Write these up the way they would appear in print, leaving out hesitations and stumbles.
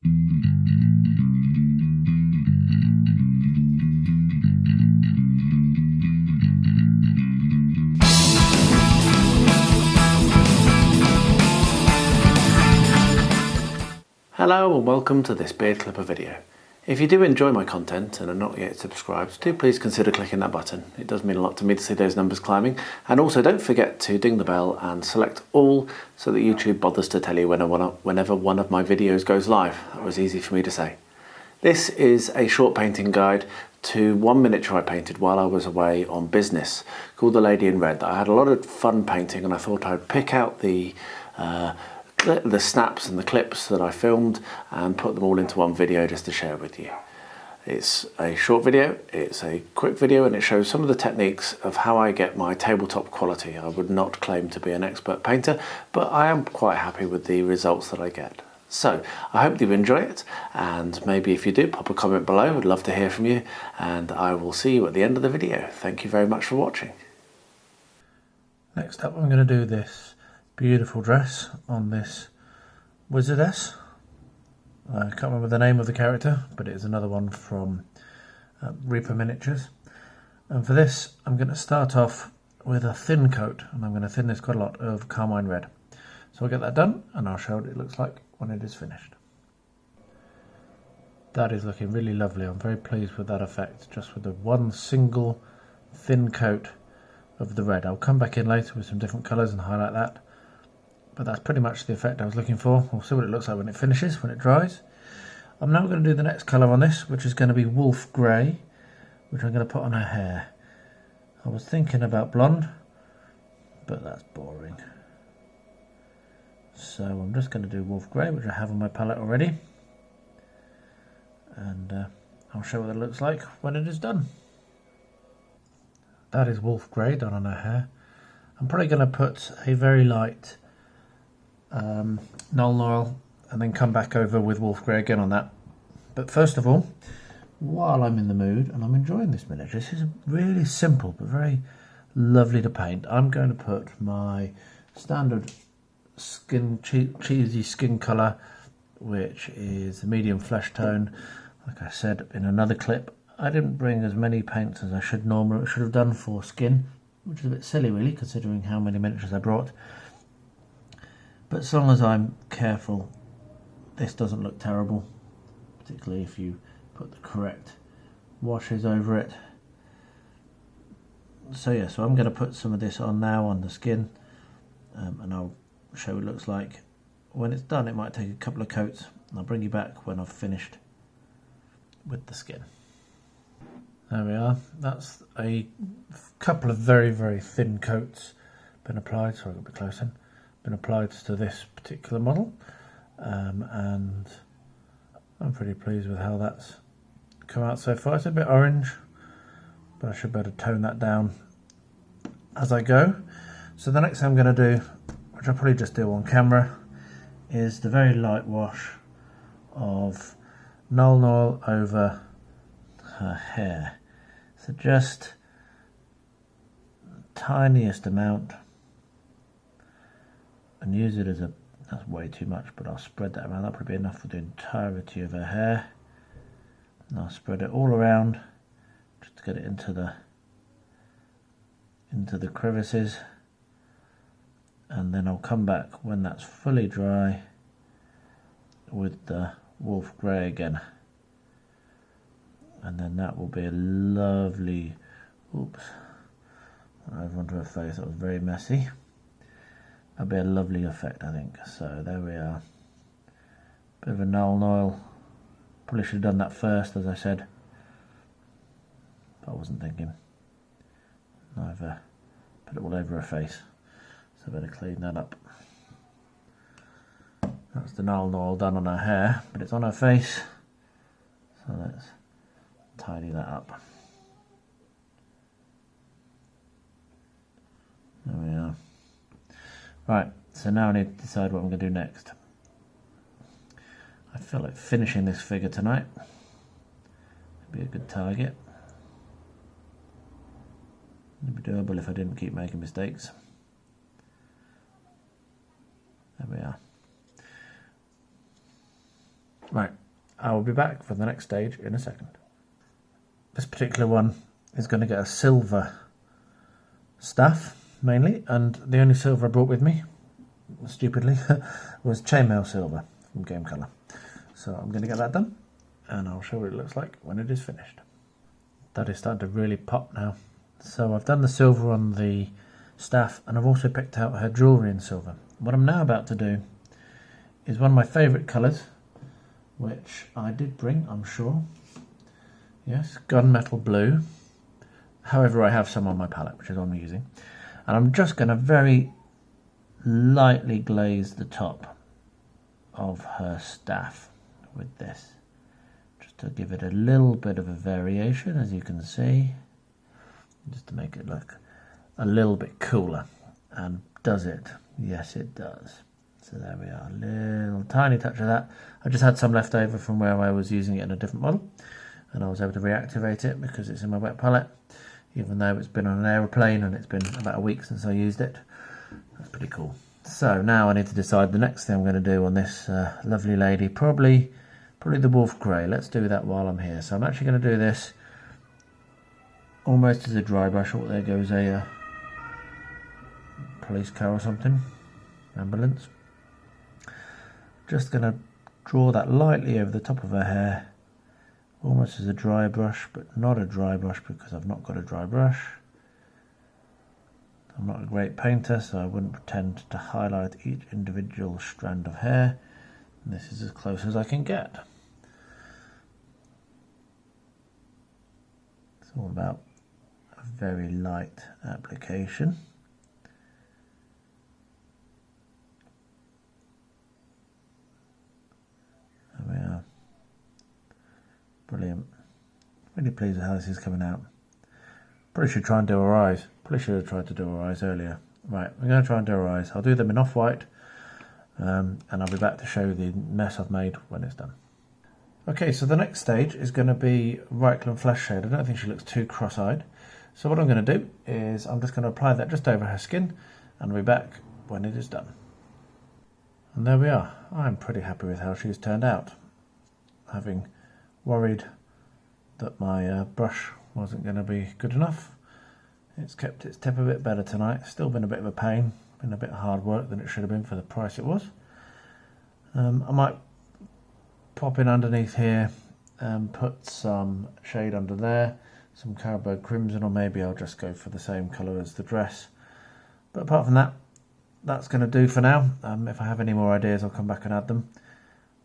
Hello and welcome to this beard clipper video. If you do enjoy my content and are not yet subscribed, do please consider clicking that button. It does mean a lot to me to see those numbers climbing. And also don't forget to ding the bell and select all so that YouTube bothers to tell you whenever one of my videos goes live. That was easy for me to say. This is a short painting guide to one miniature I painted while I was away on business called The Lady in Red. I had a lot of fun painting and I thought I'd pick out the snaps and the clips that I filmed and put them all into one video just to share with you. It's a short video, it's a quick video, and it shows some of the techniques of how I get my tabletop quality. I would not claim to be an expert painter, but I am quite happy with the results that I get. So I hope you enjoy it, and maybe if you do, pop a comment below. I'd love to hear from you, and I will see you at the end of the video. Thank you very much for watching. Next up I'm going to do this beautiful dress on this wizardess. I can't remember the name of the character, but it is another one from Reaper Miniatures. And for this I'm going to start off with a thin coat, and I'm going to thin this quite a lot, of Carmine Red. So I'll get that done and I'll show what it looks like when it is finished. That is looking really lovely. I'm very pleased with that effect, just with the one single thin coat of the red. I'll come back in later with some different colours and highlight that. But that's pretty much the effect I was looking for. We'll see what it looks like when it finishes, when it dries. I'm now going to do the next colour on this, which is going to be Wolf Grey, which I'm going to put on her hair. I was thinking about blonde, but that's boring. So I'm just going to do Wolf Grey, which I have on my palette already. And I'll show what it looks like when it is done. That is Wolf Grey done on her hair. I'm probably going to put a very light Null Oil and then come back over with Wolf Grey again on that. But first of all, while I'm in the mood and I'm enjoying this miniature, this is really simple but very lovely to paint. I'm going to put my standard cheesy skin colour, which is a medium flesh tone. Like I said in another clip, I didn't bring as many paints as I should have done for skin, which is a bit silly really considering how many miniatures I brought. But as long as I'm careful, this doesn't look terrible, particularly if you put the correct washes over it. So yeah, so I'm going to put some of this on now on the skin, and I'll show what it looks like when it's done. It might take a couple of coats, and I'll bring you back when I've finished with the skin. There we are. That's a couple of very, very thin coats been applied. Sorry, I'll get a bit close in. Been applied to this particular model, and I'm pretty pleased with how that's come out so far. It's a bit orange, but I should be able to tone that down as I go. So the next thing I'm going to do, which I'll probably just do on camera, is the very light wash of Null Oil over her hair. So just the tiniest amount, and use it as a, that's way too much, but I'll spread that around. That'll probably be enough for the entirety of her hair. And I'll spread it all around just to get it into the crevices, and then I'll come back when that's fully dry with the Wolf Grey again, and then that will be a lovely, oops, over onto her face. That was very messy. That'll be a lovely effect, I think. So there we are. Bit of a Null Oil. Probably should have done that first, as I said, but I wasn't thinking. I've put it all over her face, so I better clean that up. That's the Null Oil done on her hair, but it's on her face, so let's tidy that up. There we are. Right, so now I need to decide what I'm going to do next. I feel like finishing this figure tonight would be a good target. It'd be doable if I didn't keep making mistakes. There we are. Right, I will be back for the next stage in a second. This particular one is going to get a silver staff mainly, and the only silver I brought with me, stupidly, was chainmail silver from Game Colour. So I'm going to get that done, and I'll show what it looks like when it is finished. That is starting to really pop now. So I've done the silver on the staff, and I've also picked out her jewellery in silver. What I'm now about to do is one of my favourite colours, which I did bring, I'm sure. Yes, gunmetal blue. However, I have some on my palette, which is what I'm using. And I'm just going to very lightly glaze the top of her staff with this, just to give it a little bit of a variation, as you can see, just to make it look a little bit cooler. And does it? Yes, it does. So there we are, a little tiny touch of that. I just had some left over from where I was using it in a different model, and I was able to reactivate it because it's in my wet palette, even though it's been on an aeroplane and it's been about a week since I used it. That's pretty cool. So now I need to decide the next thing I'm going to do on this lovely lady. Probably the wolf grey. Let's do that while I'm here. So I'm actually going to do this almost as a dry brush. Oh, there goes a police car or something, ambulance. Just going to draw that lightly over the top of her hair, almost as a dry brush, but not a dry brush because I've not got a dry brush. I'm not a great painter, so I wouldn't pretend to highlight each individual strand of hair. And this is as close as I can get. It's all about a very light application. There we are. Brilliant. Really pleased with how this is coming out. Probably should try and do her eyes. Probably should have tried to do her eyes earlier. Right, I'm going to try and do her eyes. I'll do them in off-white, and I'll be back to show the mess I've made when it's done. Okay, so the next stage is going to be REIKLAND FLESHSHADE. I don't think she looks too cross-eyed. So what I'm going to do is I'm just going to apply that just over her skin, and I'll be back when it is done. And there we are. I'm pretty happy with how she's turned out. Having worried that my brush wasn't going to be good enough, it's kept its tip a bit better tonight. Still been a bit of a pain, been a bit hard work than it should have been for the price it was. I might pop in underneath here and put some shade under there, some Carabao Crimson, or maybe I'll just go for the same colour as the dress. But apart from that, that's going to do for now. If I have any more ideas, I'll come back and add them.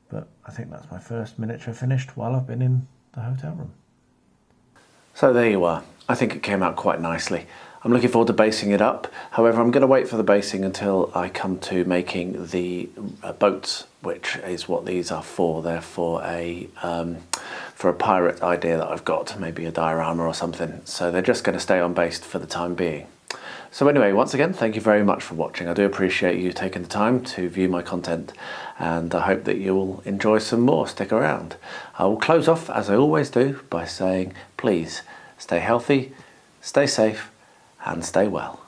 But I think that's my first miniature finished while I've been in the hotel room. So there you are. I think it came out quite nicely. I'm looking forward to basing it up. However, I'm going to wait for the basing until I come to making the boats, which is what these are for. They're for a pirate idea that I've got, maybe a diorama or something. So they're just going to stay on based for the time being. So anyway, once again, thank you very much for watching. I do appreciate you taking the time to view my content, and I hope that you will enjoy some more. Stick around. I will close off, as I always do, by saying, please stay healthy, stay safe, and stay well.